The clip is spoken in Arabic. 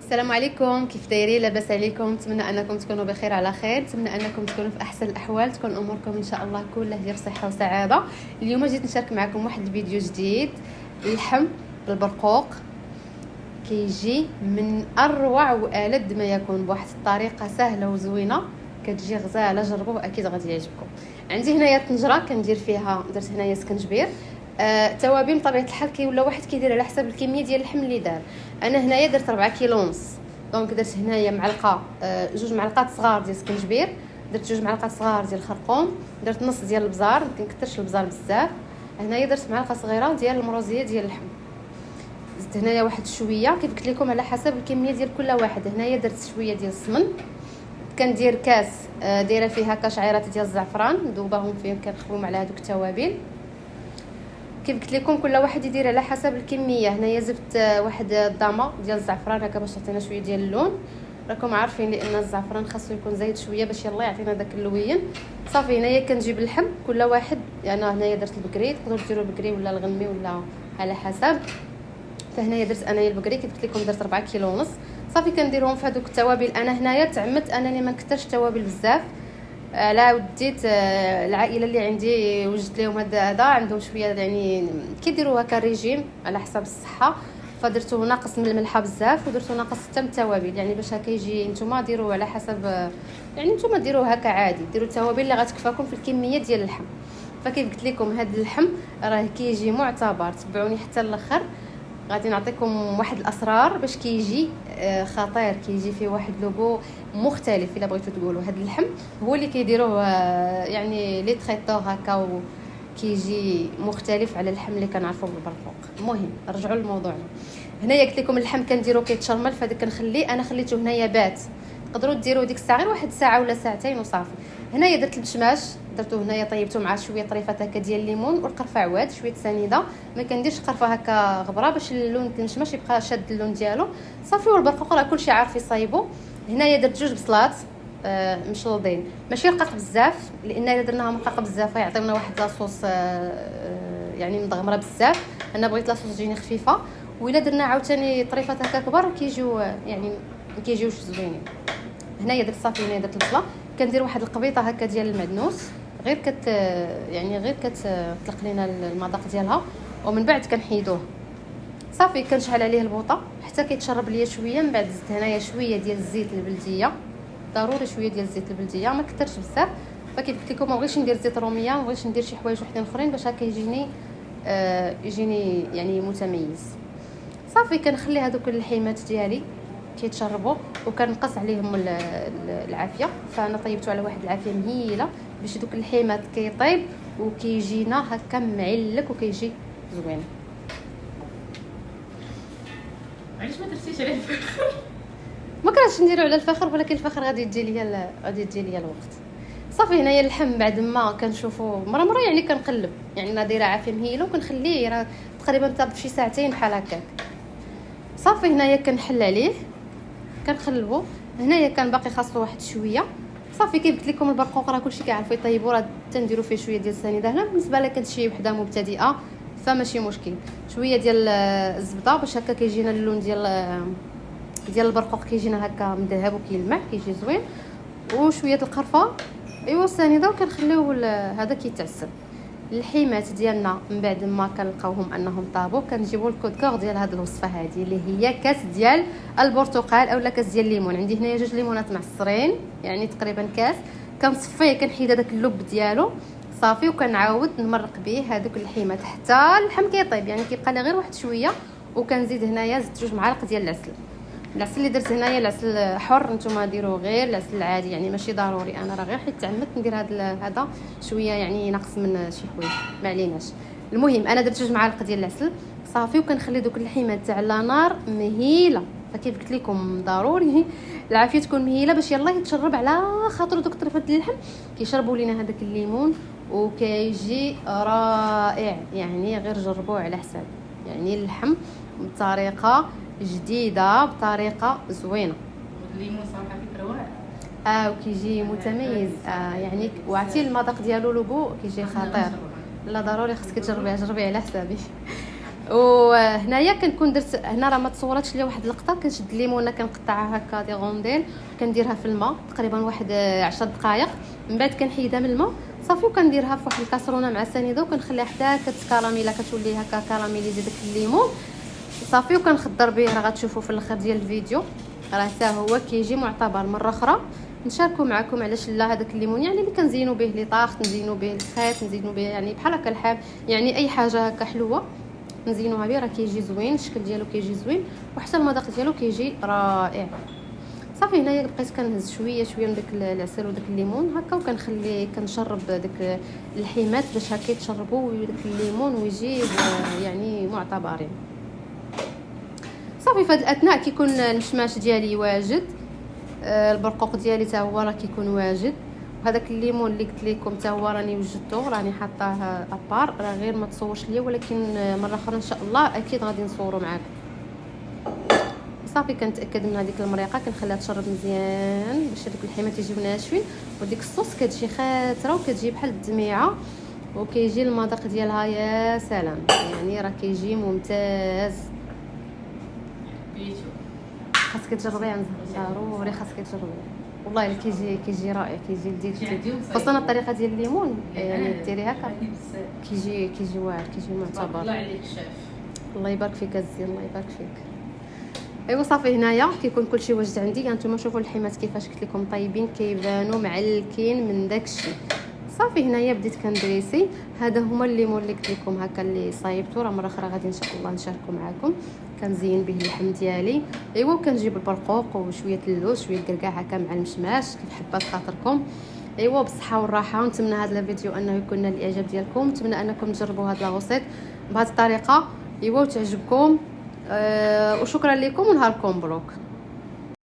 السلام عليكم، كيف دايرين؟ لاباس عليكم؟ نتمنى انكم تكونوا بخير على خير، نتمنى انكم تكونوا في احسن الاحوال، تكون اموركم ان شاء الله كلها هي بصحه وسعاده. اليوم جيت نشارك معكم واحد الفيديو جديد. اللحم بالبرقوق كيجي من اروع والد ما يكون بواحد الطريقه سهله وزوينه، كتجي غزاله. جربوه اكيد غادي يعجبكم. عندي هنايا طنجره كندير فيها، درت هنايا سكنجبير. توابل بطبيعه الحال كيولا واحد كيدير على حسب الكميه ديال اللحم اللي دار. انا هنايا درت 4 كيلو ونص، دونك درت هنايا معلقه، 2 معلقات صغار ديال سكنجبير، درت 2 معلقات صغار ديال الخرقوم، درت نص ديال البزار، ما كنكثرش البزار بزاف. هنايا درت معلقه صغيره ديال المروزيه ديال اللحم. زدت هنايا واحد شويه كيف قلت لكم على حسب الكميه ديال كل واحد. هنايا درت شويه ديال السمن، كندير كاس دايره فيها كشعيرات ديال الزعفران ندوبهم فيه، كنخويهم على هذوك التوابل. كيف قلت لكم كل واحد يدير على حسب الكميه. هنايا زدت واحد الضامه ديال الزعفران هكا باش تعطينا شويه ديال اللون. راكم عارفين لان الزعفران خاصو يكون زايد شويه باش يلا يعطينا داك اللوين. صافي هنايا كنجيب اللحم كل واحد، يعني هنايا درت البكري، تقدروا ديروا البكري ولا الغنمي ولا على حسب. فهنايا درت انايا البكري كيف قلت لكم درت 4 كيلو ونص. صافي كنديرهم في هذوك التوابل. انا هنايا تعمدت انني ما نكثرش توابل بزاف، على وديت العائله اللي عندي وجدت لهم هذا عندهم شويه يعني كيديروا هكا ريجيم على حسب الصحه، فدرتو ناقص من الملحه بزاف ودرتو ناقص حتى من التوابل، يعني باش هكا يجي. نتوما ديروا على حسب، يعني نتوما ديروا هكا عادي، ديروا التوابل اللي غتكفاكم في الكميه ديال اللحم. فكيف قلت لكم هذا اللحم راه كيجي معتبر، تبعوني حتى الاخر، غادي نعطيكم واحد الاسرار باش كيجي خطير، كيجي فيه واحد لوغو مختلف. الا بغيتو تقولوا هذا اللحم هو اللي كيديروه يعني لي تريتور هكا، وكيجي مختلف على اللحم اللي كنعرفوه بالبرقوق. المهم رجعوا لموضوعنا. هنايا قلت لكم اللحم كنديرو كيتشرمل، فهذا كنخليه، انا خليته هنايا بات. تقدروا ديروا ديك الساعه غير واحد ساعه ولا ساعتين وصافي. هنايا درت البشماش، درتو هنايا طيبته مع شويه طريفات هكا ديال الليمون والقرفه عواد، شويه سنيده، ما كنديرش قرفه هكا غبره باش اللون المشماش يبقى شاد اللون ديالو. صافي والبرقوق راه كلشي عارف يصايبو. هنايا درت 2 بصلات مشلوضين، ماشي رقاق بزاف، لان الا درناها مرقاقه بزاف يعطيونا واحد لاصوص يعني مدغمره بزاف. انا بغيت لاصوص تجيني خفيفه، وإلا درنا عاوتاني طريفات هكا كبار كيجيو يعني ما كيجيوش زوينين. هنايا درت صافي، هنايا درت البصله، كندير واحد القبيطه هكا ديال المعدنوس، غير يعني غير كتطلق لينا المذاق ديالها، ومن بعد كنحيدوه. صافي كنشعل عليه البوطه حتى كيتشرب ليا شويه. من بعد زدت هنايا شويه ديال الزيت البلديه، ضروري شويه ديال الزيت البلديه، ما كثرش بزاف. فكيف قلت لكم ما بغيتش ندير زيت روميه، ما بغيتش ندير شي حوايج وحدين اخرين باش هكا يجيني يعني متميز. صافي كنخلي هذوك اللحيمات ديالي كيتشربوا، وكنقص عليهم العافيه. فانا طيبته على واحد العافيه مهيله باش دوك اللحيمات كيطيب وكيجينا هكا معلك وكيجي زوين. علاش ما درتيش على الفخر؟ ما كرهتش نديرو على الفخر، ولكن الفخر غادي تجي ليا الوقت. صافي هنايا اللحم بعد ما كنشوفو مره يعني كنقلب، يعني انا دايره عافيه مهيله وكنخليه راه تقريبا طاب شي ساعتين بحال هكاك. صافي هنايا كنحل عليه كنقلبو. هنايا كان باقي خاصو واحد شويه. صافي كيف قلت لكم البرقوق راه كلشي كيعرفوا يطيبوا، راه تنديروا فيه شويه ديال السنيده. هنا بالنسبه لك كنت شي وحده مبتدئه فماشي مشكل، شويه ديال الزبده باش هكا كيجينا اللون ديال البرقوق، كيجينا هكا مذهب وكيلمع كيجي زوين، وشويه القرفه ايوا السنيده، وكنخليو هذا كيتعسل. اللحيمات ديالنا من بعد ما كنلقاوهم انهم طابوا كنجيبوا الكود كور ديال هذه الوصفه هذه، اللي هي كاس ديال البرتقال اولا كاس ديال الليمون. عندي هنايا 2 ليمونات معصرين، يعني تقريبا كاس. كنصفيه كنحيد هذاك اللب ديالو صافي، وكنعاود نمرق به هذوك اللحيمات حتى اللحم كيطيب، يعني كيبقى لي غير واحد شويه. وكنزيد هنايا زدت 2 معالق ديال العسل. العسل اللي درت هنايا العسل حر، نتوما ديروا غير العسل العادي، يعني ماشي ضروري. انا راه غير حيت تعمدت ندير هذا شويه يعني ناقص من شي حوايج، ما عليناش. المهم انا درت 2 معالق ديال العسل صافي، وكنخلي دوك اللحيمات تاع على نار مهيله. فكيف قلت لكم ضروري العافيه تكون مهيله باش يلا يتشرب على خاطر دوك طريفات ديال اللحم كيشربوا لينا هذاك الليمون وكيجي رائع. يعني غير جربوه على حساب، يعني اللحم بطريقه جديده بطريقه زوينه. الليمون صراحه فكره واعره، وكيجي متميز. يعني وعرفتي المذاق ديالو لوغو كيجي خطير. لا ضروري خصك تجربيه، جربي على حسابي. وهنايا كنكون درت هنا راه ما تصورتش ليا واحد اللقطه. كنشد الليمونه كنقطعها هكا دي غونديل كنديرها في الماء تقريبا واحد 10 دقائق، من بعد كنحيدها من الماء صافي وكنديرها في واحد الكاسرونه مع سنيده وكنخليها حتى كتكراميلا كتولي هكا كراميليزي داك الليمون صافي. وكنخضر به راه غتشوفوا في الاخر ديال الفيديو راه حتى هو كيجي معتبر مره اخرى نشاركوا معكم. علاش لا هذاك الليمون يعني اللي كنزينوا به لي طاخ، نزينوا به الخيط، نزينوا به يعني بحال هكا الحال، يعني اي حاجه هكا حلوه نزينوها به راه كيجي زوين، الشكل ديالو كيجي زوين وحتى المذاق ديالو كيجي رائع. صافي هنايا بقيت كنهز شويه شويه من داك العسل وداك الليمون هكا وكنخلي كنشرب داك الحيمات باش هكا يتشربوا داك الليمون ويجي يعني معتبرين. صافي في هذه الاثناء كيكون المشماش ديالي واجد، البرقوق ديالي حتى هو راه كيكون واجد، وهذاك الليمون اللي قلت لكم حتى هو راني وجدته راني حاطاه ابار راه غير ما تصورش ليا، ولكن مره اخرى ان شاء الله اكيد غادي نصوروا معاكم. صافي كنتاكد من هذيك المريقه كنخليها تشرب مزيان باش هذوك الحيمات يجيو ناشفين، وديك الصوص كتجي خاتره وكتجي بحال الدميعه وكيجي المذاق ديالها يا سلام، يعني راه كيجي ممتاز. خاصك تجربيه ضروري، خاصك تجربيه والله الا كيجي رائع، كيجي لذيذ خاصه الطريقه ديال الليمون يعني ديري هكا كيجي واعر كيجي معتبر. الله عليك شاف، الله يبارك فيك الزين، الله يبارك فيك. ايوا صافي هنايا كيكون كلشي واجد عندي. هانتوما شوفوا الحيمات كيفاش قلت لكم طيبين كيبانوا معلكين من داكشي. صافي هنايا بديت كندريسي. هذا هما الليمون اللي قلت لكم هكا اللي صايبته، راه مره اخرى غادي ان شاء الله نشاركو معكم. كنزين به اللحم ديالي ايوا وكنجيب البرقوق وشويه اللوز شويه الكركاع هكا مع المشماش كيف حبات خاطركم. ايوا بالصحه والراحه، ونتمنى هذا الفيديو انه يكون نال الاعجاب ديالكم، نتمنى انكم تجربوا هذا لاغوسيط بهذه الطريقه ايوا وتعجبكم. وشكرا لكم ونهاركم مبروك.